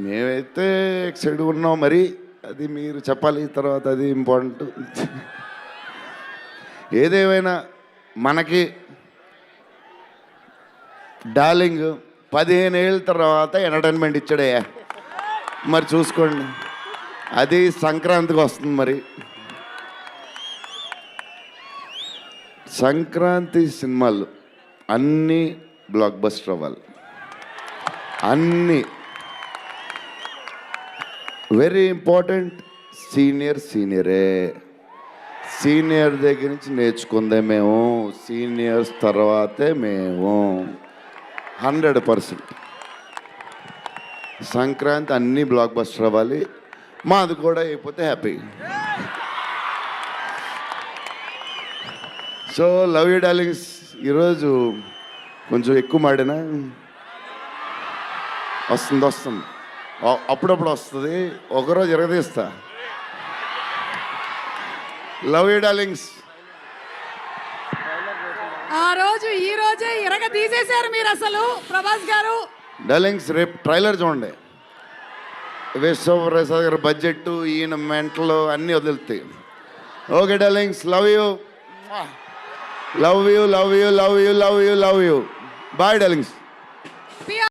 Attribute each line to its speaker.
Speaker 1: మేమైతే ఎక్సైడ్ ఉన్నాం మరి, అది మీరు చెప్పాలి తర్వాత, అది ఇంపార్టెంట్. ఏదేమైనా మనకి డార్లింగ్ 15 ఏళ్ళ తర్వాత ఎంటర్టైన్మెంట్ ఇచ్చాడే, మరి చూసుకోండి. అది సంక్రాంతికి వస్తుంది. మరి సంక్రాంతి సినిమాలు అన్నీ బ్లాక్ బస్టర్ అవ్వాలి. అన్నీ వెరీ ఇంపార్టెంట్. సీనియరే. సీనియర్ దగ్గర నుంచి నేర్చుకుందే మేము, సీనియర్స్ తర్వాతే మేము. 100% సంక్రాంతి అన్నీ బ్లాక్ బస్టర్ అవ్వాలి. మాది కూడా అయిపోతే happy. So love you darlings. ఈరోజు కొంచెం ఎక్కువ మాడినా వస్తుంది, అప్పుడప్పుడు వస్తుంది, ఒకరోజు ఎరగదీస్తా. Love you darlings.
Speaker 2: ఆ రోజు ఈ రోజే ఇరగ తీసేశారు మీరు అసలు ప్రభాస్ గారు.
Speaker 1: డార్లింగ్స్ రేపు ట్రైలర్ చూడండి. విశ్వప్రసాద్ గారు బడ్జెట్, ఈయన మెంటలు అన్నీ వదులుతాయి. Okay darlings, love you. Love you. Bye darlings.